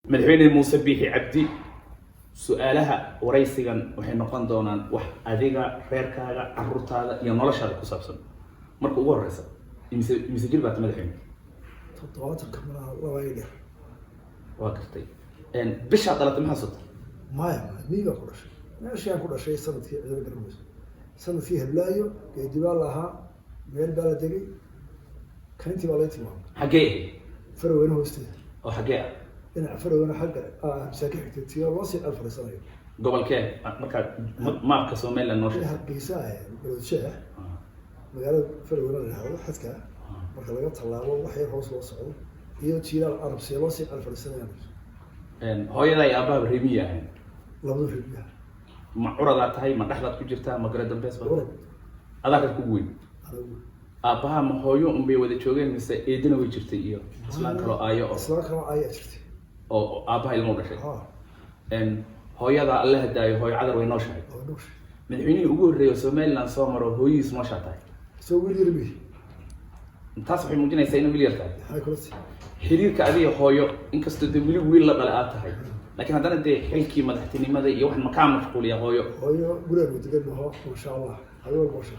madaxweyne Muuse Biixi Cabdi su'aalaha waraysigan waxay noqon doonaan wax adiga reerkaaga carruurtaada iyo noloshaada ku saabsan marka ugu horeysa imise jir baad madaxweyne 70 kamera waayay waa gartay bisha dhalatay maxaa soo maya miiga ku dhashay meeshaan ku dhashay sanadkii ciidan garmayso sanadkii hablaayo ee dibaal ahaa meel baa la degay kantii waa la timaam xagee farweyne hoosteeda oo xagee ina farweyne xagga saaki xigtay loo sii alfarsanayo gobolkee marka maapka Soomaaliland noo sheegay hargeysa bulshada magaalada farweyne la hado xadka marka laga talaabo wax yar hoos loo socdo iyo jiilal arab si loo sii alfarsanayo hooyaday aabbaha reemiye ahayn labada reemiye ma curada tahay ma dhaxdaad ku jirtaa ma garad dambeys ba adaa ku weyn aabbaha ma hooyo un bay wada joogeen mise eedina way jirtay iyo islaan kale aayo jirtay oo aabbaha ilmo dhashay hooyada alla hadaayo hooyo cadar way nooshahay madaxweynihii ugu horreeyay Soomaaliland soo maro hooyihiis ma shaatay soo wiil yarbi taas waxay muujinaysaa in wiil yar tahay xiriirka adiga hooyo inkastoo de wiil la dhalay aad tahay laakiin haddana dee xilkii madaxtinimada iyo wax makaa mashquuliya hooyo guriga degan ma sha Allah ayo boosho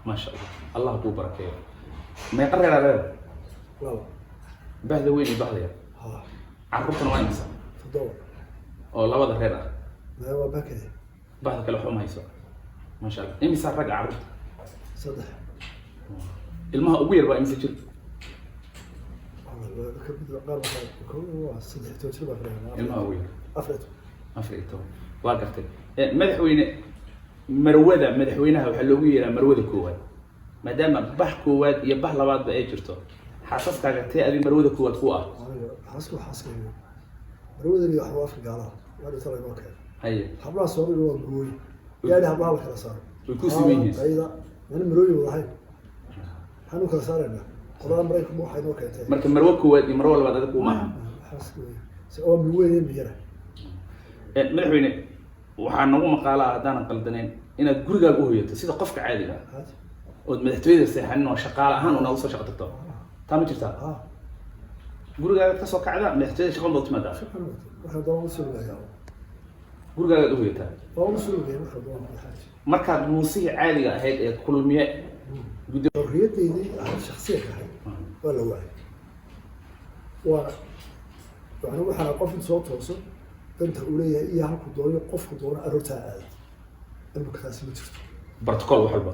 ما شاء الله الله كو بركه ما يقرر على والله بعد وين بعد يا عرفتنا وين صار تدور او لا وضع غيره ما هو بكره بعد كل حوم هيسو ما شاء الله امي صار رجع عرفت صدح المها وير بقى مسجل والله كبد قال هو صدح توجه بقى المها وير افريتو واقفت مدحوينه marwada madaxweynaha waxa loogu yeeraa marwada koowaad maadaama bax koowaad iyo bax labaad ba ay jirto xaasaskaaga tii adi marwada koowaad ku ah xaaska marwada iyo wax waafaq gaala wada tala loo keenay haye hablaha Soomaaliya waa gooy yaani hablaha la kala saaro way ku simeeyeen ayda man marwada wadahay hanu kala saarayna qolada Mareykanku waxay noo keentay marka marwo koowaad iyo marwo labaad adiga kuma xaaska oo marwada miyara madaxweyne waxaan nagu maqaalaa hadaan qaldaneen inaad gurigaaga u hoyato sida qofka caadiga ah oo madaxtooyada seexan oo shaqaale ahaan una soo shaqo tagto taa ma jirtaa gurigaaga ka soo kacda madaxtooyada shaqo doonto ma daa waxa doon soo leeyahay gurigaaga u hoyataa waa soo leeyahay waxa doon markaad muusiga caadiga ahayd ee kulmiye guddi xorriyadeedii ah shakhsiyeed ahayd waa la waayay waxaan qof soo tooso danta uu leeyahay iyo halku doono qofku doono arorta aad imka taasi ma jirto protocol wax walba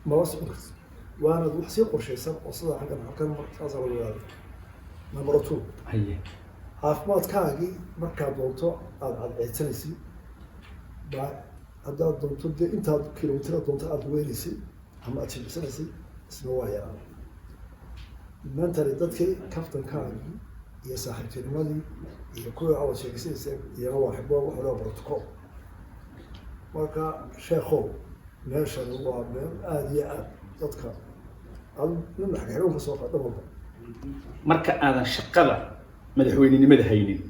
ma wasoo waana wax si qorsheysan oo sida halkan markaas la wadaado number 2 haye caafimaadkaagi marka doonto aad cadceedsanaysi ba hadda doonto de inta kilomitir doonto aad weynaysi ama aad jimicsanaysi isna waa yaraan maanta dadkii kaftankaagi iyo saaxiibtinimadii iyo kuwa aad sheegaysay iyo wax loo protocol marka sheekho meeshan waa meel aad iyo aad dadka nin xaqiiqo ka soo qaado marka aadan shaqada madaxweynenimada haynin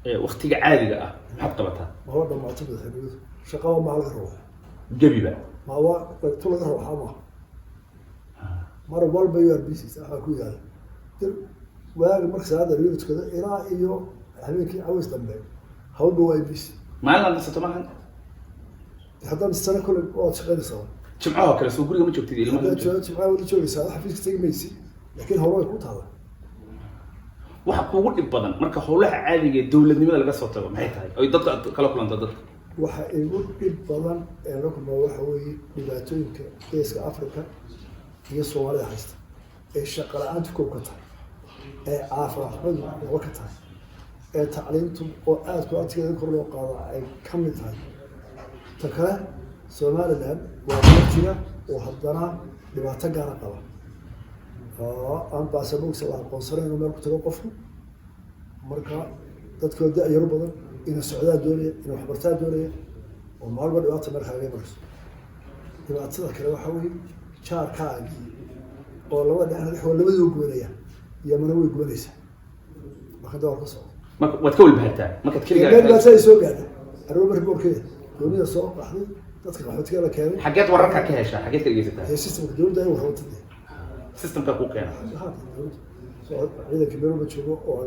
ee waqtiga caadiga ah maxaad qabataa ma waa dhamaatay madaxweynenimada shaqada ma laga rabo jabiba ma waa tu laga rabo xama mar walba iyo business ah ku yaala waaga marka saada riirtkada ilaa iyo habeenkii awas dambe hawlba way bis maalin la sato maahan haddana sana kale oo shaqeynaysaa jimcaha kale soo guriga ma joogtid ilmaha jimcaha wali joogaysaa xafiiska tagaysi laakiin hawlo ay ku taala waxa kuugu dhib badan marka hawlaha caadiga ee dawladnimada laga soo tago maxay tahay oo dadka kala kulanta dadka waxa igu dhib badan ee la kulmo waxa weeye dhibaatooyinka geeska Afrika iyo Soomaaliya haysta ee shaqo la'aanta ku tahay ee caafimaadku oo ka tahay ee tacliintu oo aad ku adkeeyay kor loo qaado ay ka mid tahay ta kale Soomaaliland waa jira oo haddana dhibaato gaar ah qaba aan baasaboorka soo aqoonsanayno meel ku tago qofku marka dadkooda yar badan in socdaa doonaya in wax bartaa doonaya oo maalba dhibaato markaa ay marayso dhibaatada kale waxa weeye jaarkaagi oo labadii goonaya yamana way goonaysaa marka door ka soo marka wad ka walbahataa marka kaliya ay soo gaadhay aroobar boorkeeda doonida soo baxday dadka waxba la keenay xageed wararka ka hesha xageed ka dhigaysataa systemka dawladda ay warwatay systemka ku keenay ciidanka meel ma joogo oo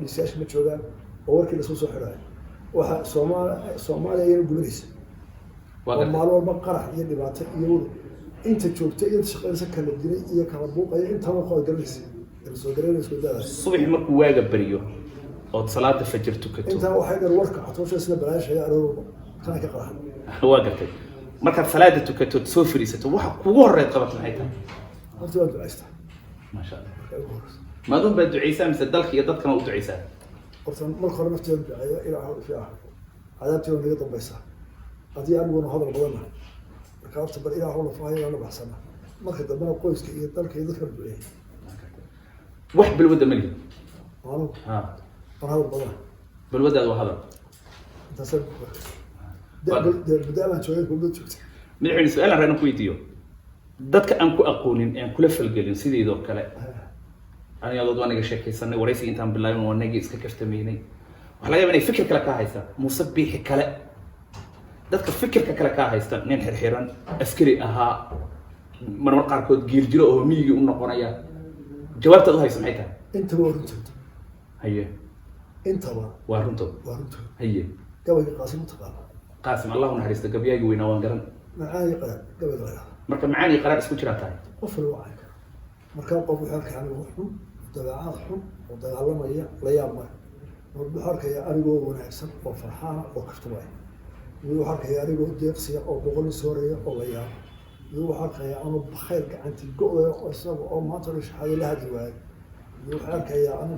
dhisayaasha ma joogaan oo warkii lasoo soo xidhaayo waxa Soomaaliya ayay gubanaysa oo maalin walba qarax iyo dhibaato iyo inta joogta inta shaqeysa kala dilay iyo kala buuqaya inta ma qod galaysa soo gareynayso daada subax markuu waaga bariyo oo salaada fajr tukato inta waxay dar warka xatoosha sida balaashaya aroobo kana ka qarax waa gartay markaad salaada tukato soo fariisato waxa kugu horeed qabat maxay tahay horta waa ducaysta ma sha Allah maadun baa ducaysaa mise dalka iyo dadkana u ducaysaa horta marka hore nafteeda ducayo ilaa fiican cadaabtii naga dambaysa hadii aan hadal badan marka horta bal ilaa hawla faayo la baxsana marka dambana qoyska iyo dalka iyo dadka duceeyay wax bilwada mali ha hadal badan bilwada waa hadal tasab بدأنا شوية كل شيء. من عين سؤال رأينا كويتيو. دتك أنكو أقولين أن كل فلقلين سيدي ذو كلا. أنا يلا دواني كشيء كيسان ورئيسي أنت عم بالله ونجي إسككفتميني. وحلا يبني فكر كلا كهيسا مصبيح كلا. دتك فكر كلا كهيسا نين حرحيران أسكري أها من مرقع كود جيل جلو أو ميجي ونقنايا. جوابت الله يسمعتها. أنت وارنتو. هي. أنت وارنتو. هي. قبل قاسم تقال. قاسم الله ونحرسته قبياجي وين وانقرن معاني قرار قبل غيرها مركب معاني قرار اسكو جراتاي قفل وعيك مركب قف وحرك عن الوحن ودلعات حن ودلعلمية ليام وبحرك يا أرجو ونعكسن وفرحانة وكفت واي وحرك يا أرجو ديقسية أو بقول سورية أو ليام وحرك يا أنا بخير كعنتي قوة وأسباب أو ما ترش هذه لها دواء وحرك يا أنا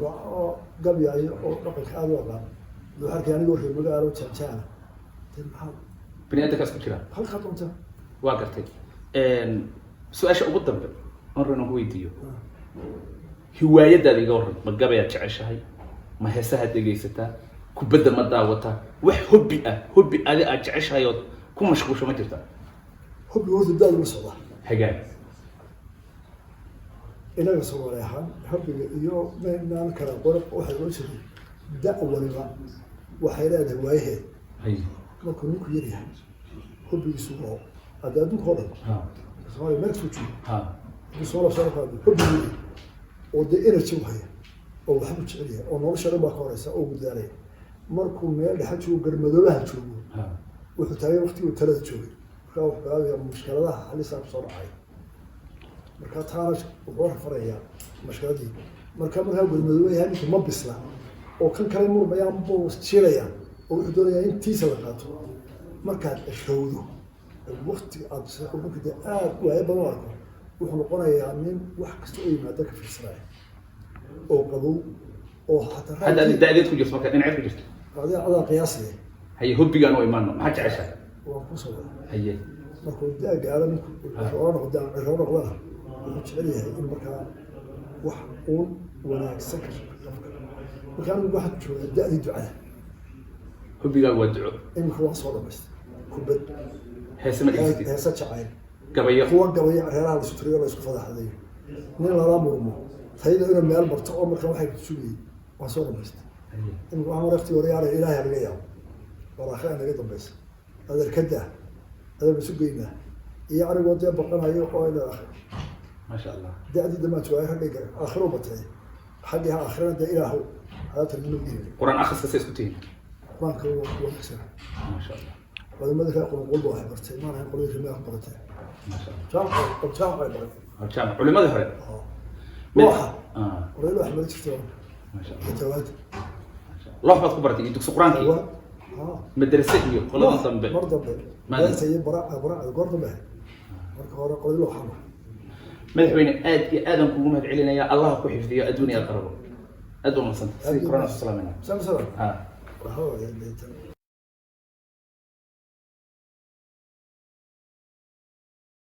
قبل أو رقك هذا ولا وحرك يا أرجو في المقالة وتشانة بني أنت كاسكو كلا هل خطوته واقرتي سؤال شو قدام مرة نقول يديو هواية ده جورن ما قبل يتعيش هاي ما هي سهل تجيسته كبدة ما دعوتها وحبي أنا أتعيش هاي كم مشغول شو ما ترتا حبي ورد الدال المصلى حاجات إلا يصور عليها حبي يوم من أنا كلام قرب واحد وش دعوة ولا وحيلات هواية هاي marka ninku yar yahay hobbigiisu oo adaadu qodan Soomaali meel soo jeedo Soomaali soo qaado hobbigiisu oo de energy wahaya oo wax u jecel yahay oo nolosha dhan baa ka horeysa oo gudaalay markuu meel dhex joogo garmadoobaha joogo wuxuu taagay waqtigu talada joogay marka wuxuu baabiyaa mushkiladaha halisa ku soo dhacay marka taana wuxuu rafarayaa mushkiladii marka garmadoobaha yahay ma bisla oo kan kale mur bayaan buu jiilayaan oo doonaya in tiisa la qaato markaad ashawdo waqti aad soo markii aad way badan arko wuxuu noqonayaa nin wax kasta oo yimaado ka fiirsanaya oo qabow oo hataa hada da'deed ku jirto marka dhinac ku jirto هذا قياسي هي هو بيجان وإيمانه ما حد عشان وقصوا هي markuu daaga aadan roona qodaan roona qodaan wuxuu jecel yahay in markaa wax uu wanaagsan ka shaqeeyo markaan waxa jooga daadi ducada hubiga wadco in kuwa soo dhamaysto kubad heesama dhigtay heesa jacayl gabayo kuwa gabayo reeraha la sutriyo la isku fadaxday nin la murmo tayada inuu meel barto oo markaa waxay ku sugayay waa soo dhamaysto in waxa waqti wariyaal ilaahay laga yaabo waraaqada naga dambaysa هذا الكده هذا بسوقينا يا عرب وده بقنا يقول إلى آخر ما شاء الله ده دي دمات شوية حقيقة آخره بتاعي حقها آخرنا ده إلهه هذا ترجمة جديدة قرآن آخر سيسكتين قرآن كله وحسن ما شاء الله وهذا ما ذكر يقول قلبه واحد برتين ما نقول يجي ما برتين ما شاء الله جامع جامع علماء ظهر روحه ولا أحمد شفتوه ما شاء الله يتواد الله بس كبرتي يدك قرآن كي مدرسة هي قلنا ضمن مرضى ما سيد براء القرض به مركب ورا قول له حمر مدحوين آدم كوم هالعلنا يا الله كحفظي الدنيا القرب أدوم صنت قرآن الصلاة منها سلام ها هو